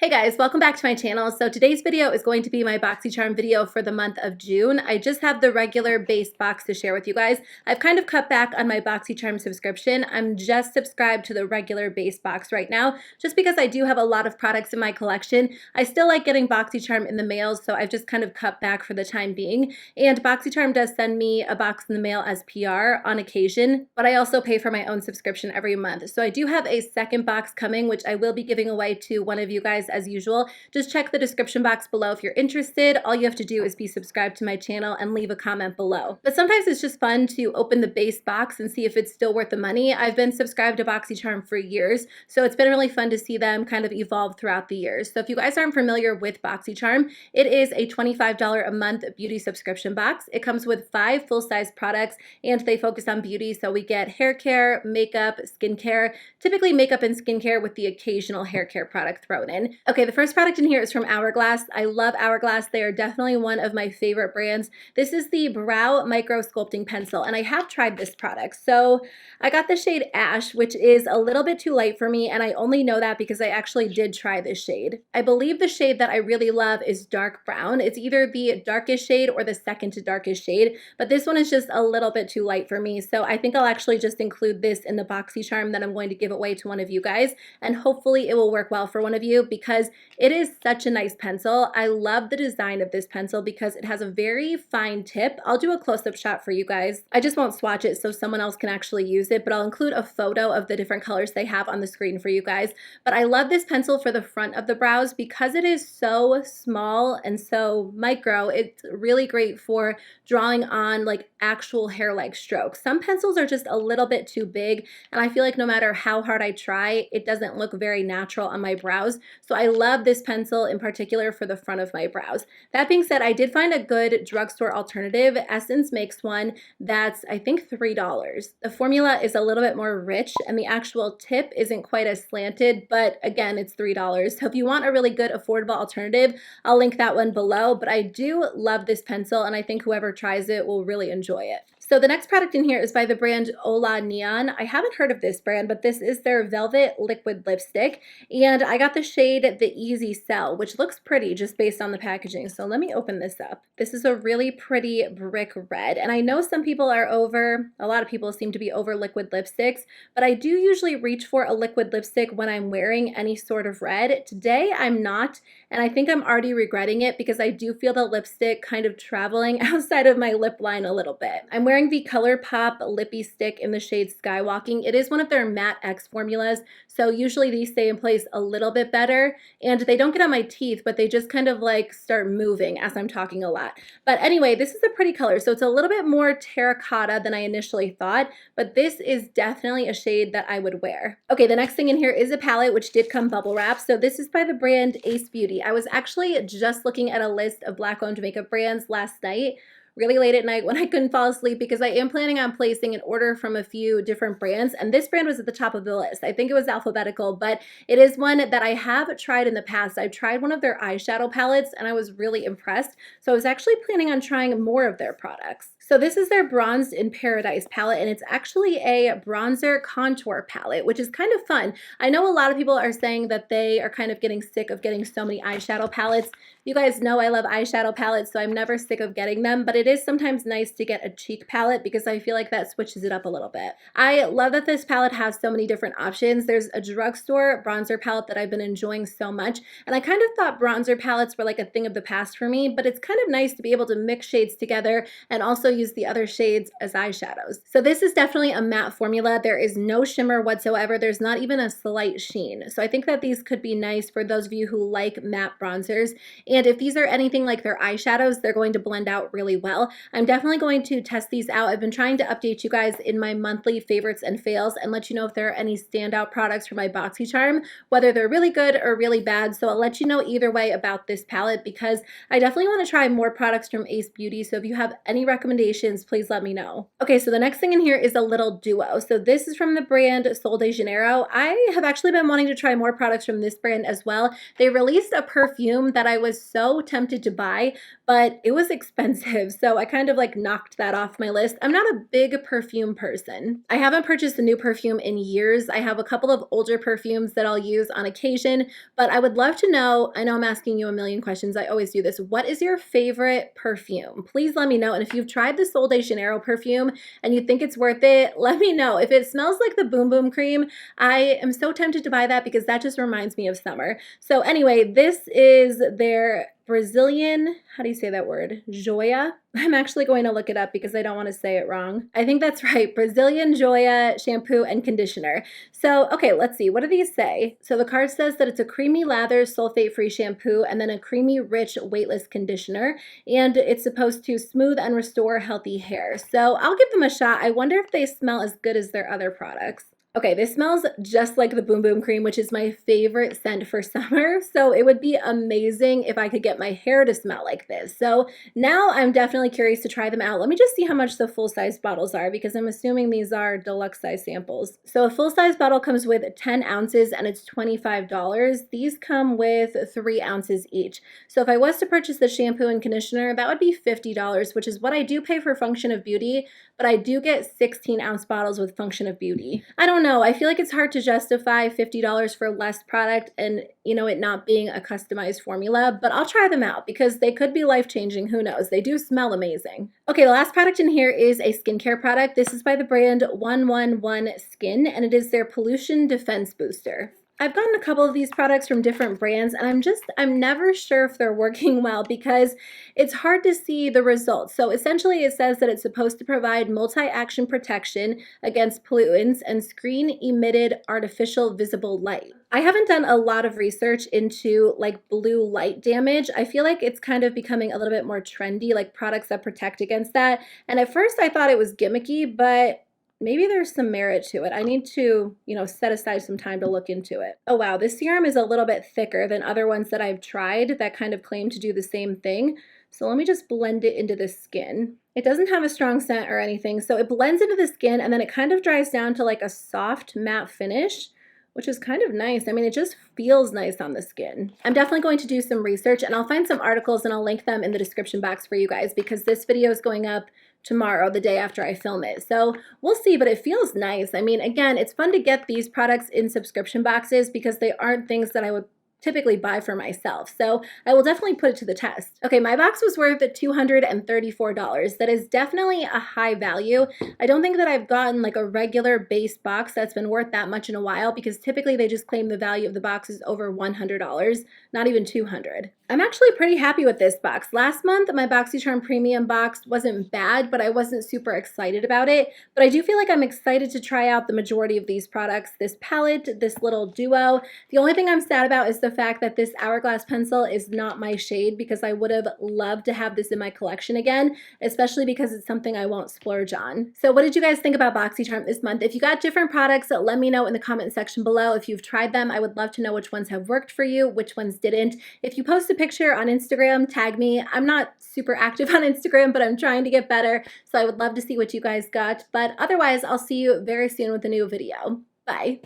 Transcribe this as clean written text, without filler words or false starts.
Hey guys, welcome back to my channel. So today's video is going to be my Boxycharm video for the month of June. I just have the regular base box to share with you guys. I've kind of cut back on my Boxycharm subscription. I'm just subscribed to the regular base box right now, just because I do have a lot of products in my collection. I still like getting Boxycharm in the mail, so I've just kind of cut back for the time being. And Boxycharm does send me a box in the mail as PR on occasion, but I also pay for my own subscription every month. So I do have a second box coming, which I will be giving away to one of you guys as usual. Just check the description box below if you're interested. All you have to do is be subscribed to my channel and leave a comment below. But sometimes it's just fun to open the base box and see if it's still worth the money. I've been subscribed to Boxycharm for years, so it's been really fun to see them kind of evolve throughout the years. So if you guys aren't familiar with Boxycharm, it is a $25 a month beauty subscription box. It comes with 5 full-size products and they focus on beauty. So we get hair care, makeup, skincare, typically makeup and skincare with the occasional hair care product thrown in. Okay, the first product in here is from Hourglass. I love Hourglass. They are definitely one of my favorite brands. This is the Brow Micro Sculpting Pencil, and I have tried this product. So I got the shade Ash, which is a little bit too light for me, and I only know that because I actually did try this shade. I believe the shade that I really love is Dark Brown. It's either the darkest shade or the second to darkest shade, but this one is just a little bit too light for me. So I think I'll actually just include this in the Boxycharm that I'm going to give away to one of you guys, and hopefully it will work well for one of you because it is such a nice pencil. I love the design of this pencil because it has a very fine tip. I'll do a close-up shot for you guys. I just won't swatch it so someone else can actually use it, but I'll include a photo of the different colors they have on the screen for you guys. But I love this pencil for the front of the brows because it is so small and so micro. It's really great for drawing on like actual hair-like strokes. Some pencils are just a little bit too big, and I feel like no matter how hard I try, it doesn't look very natural on my brows. So I love this pencil in particular for the front of my brows. That being said, I did find a good drugstore alternative. Essence makes one that's I think $3. The formula is a little bit more rich and the actual tip isn't quite as slanted, but again, it's $3. So if you want a really good affordable alternative, I'll link that one below. But I do love this pencil and I think whoever tries it will really enjoy it. So the next product in here is by the brand Ola Neon. I haven't heard of this brand, but this is their Velvet Liquid Lipstick. And I got the shade The Easy Sell, which looks pretty just based on the packaging. So let me open this up. This is a really pretty brick red. And I know some people are a lot of people seem to be over liquid lipsticks, but I do usually reach for a liquid lipstick when I'm wearing any sort of red. Today I'm not, and I think I'm already regretting it because I do feel the lipstick kind of traveling outside of my lip line a little bit. I'm wearing the ColourPop Lippy Stick in the shade Skywalking. It is one of their Matte X formulas, so usually these stay in place a little bit better, and they don't get on my teeth, but they just kind of like start moving as I'm talking a lot. But anyway, this is a pretty color, so it's a little bit more terracotta than I initially thought, but this is definitely a shade that I would wear. Okay, the next thing in here is a palette, which did come bubble wrap. So this is by the brand Ace Beauty. I was actually just looking at a list of Black-owned makeup brands last night, really late at night when I couldn't fall asleep, because I am planning on placing an order from a few different brands, and this brand was at the top of the list. I think it was alphabetical, but it is one that I have tried in the past. I tried one of their eyeshadow palettes and I was really impressed, so I was actually planning on trying more of their products. So this is their Bronzed in Paradise palette, and it's actually a bronzer contour palette, which is kind of fun. I know a lot of people are saying that they are kind of getting sick of getting so many eyeshadow palettes. You guys know I love eyeshadow palettes, so I'm never sick of getting them, but it is sometimes nice to get a cheek palette because I feel like that switches it up a little bit. I love that this palette has so many different options. There's a drugstore bronzer palette that I've been enjoying so much, and I kind of thought bronzer palettes were like a thing of the past for me, but it's kind of nice to be able to mix shades together and also use the other shades as eyeshadows. So this is definitely a matte formula. There is no shimmer whatsoever. There's not even a slight sheen. So I think that these could be nice for those of you who like matte bronzers. And if these are anything like their eyeshadows, they're going to blend out really well. I'm definitely going to test these out. I've been trying to update you guys in my monthly favorites and fails and let you know if there are any standout products for my Boxycharm, whether they're really good or really bad. So I'll let you know either way about this palette because I definitely want to try more products from Ace Beauty. So if you have any recommendations recommendations, please let me know. Okay, so the next thing in here is a little duo. So this is from the brand Sol de Janeiro. I have actually been wanting to try more products from this brand as well. They released a perfume that I was so tempted to buy, but it was expensive. So I kind of like knocked that off my list. I'm not a big perfume person. I haven't purchased a new perfume in years. I have a couple of older perfumes that I'll use on occasion, but I would love to know, I know I'm asking you a million questions, I always do this, what is your favorite perfume? Please let me know. And if you've tried the Sol de Janeiro perfume and you think it's worth it, let me know. If it smells like the Boom Boom Cream, I am so tempted to buy that because that just reminds me of summer. So anyway, this is their Brazilian, how do you say that word? Joia. I'm actually going to look it up because I don't want to say it wrong. I think that's right. Brazilian Joia shampoo and conditioner. So, okay, let's see. What do these say? So the card says that it's a creamy lather sulfate-free shampoo and then a creamy, rich, weightless conditioner. And it's supposed to smooth and restore healthy hair. So I'll give them a shot. I wonder if they smell as good as their other products. Okay, this smells just like the Boom Boom Cream, which is my favorite scent for summer. So it would be amazing if I could get my hair to smell like this. So now I'm definitely curious to try them out. Let me just see how much the full-size bottles are because I'm assuming these are deluxe size samples. So a full-size bottle comes with 10 ounces and it's $25. These come with 3 ounces each. So if I was to purchase the shampoo and conditioner, that would be $50, which is what I do pay for Function of Beauty, but I do get 16-ounce bottles with Function of Beauty. I don't know. I feel like it's hard to justify $50 for less product and, you know, it not being a customized formula, but I'll try them out because they could be life-changing. Who knows? They do smell amazing. Okay, the last product in here is a skincare product. This is by the brand 111 Skin, and it is their Pollution Defense Booster. I've gotten a couple of these products from different brands and I'm never sure if they're working well because it's hard to see the results. So essentially it says that it's supposed to provide multi-action protection against pollutants and screen-emitted artificial visible light. I haven't done a lot of research into like blue light damage. I feel like it's kind of becoming a little bit more trendy, like products that protect against that. And at first I thought it was gimmicky, but maybe there's some merit to it. I need to, you know, set aside some time to look into it. Oh wow, this serum is a little bit thicker than other ones that I've tried that kind of claim to do the same thing. So let me just blend it into the skin. It doesn't have a strong scent or anything, so it blends into the skin and then it kind of dries down to like a soft matte finish, which is kind of nice. I mean, it just feels nice on the skin. I'm definitely going to do some research and I'll find some articles and I'll link them in the description box for you guys because this video is going up tomorrow, the day after I film it. So we'll see, but it feels nice. I mean, again, it's fun to get these products in subscription boxes because they aren't things that I would typically buy for myself. So I will definitely put it to the test. Okay, my box was worth $234. That is definitely a high value. I don't think that I've gotten like a regular base box that's been worth that much in a while because typically they just claim the value of the box is over $100, not even $200. I'm actually pretty happy with this box. Last month, my Boxycharm Premium box wasn't bad, but I wasn't super excited about it. But I do feel like I'm excited to try out the majority of these products. This palette, this little duo. The only thing I'm sad about is the fact that this Hourglass pencil is not my shade because I would have loved to have this in my collection again, especially because it's something I won't splurge on. So what did you guys think about Boxycharm this month? If you got different products, let me know in the comment section below. If you've tried them, I would love to know which ones have worked for you, which ones didn't. If you post a picture on Instagram, tag me. I'm not super active on Instagram, but I'm trying to get better, so I would love to see what you guys got. But otherwise, I'll see you very soon with a new video. Bye.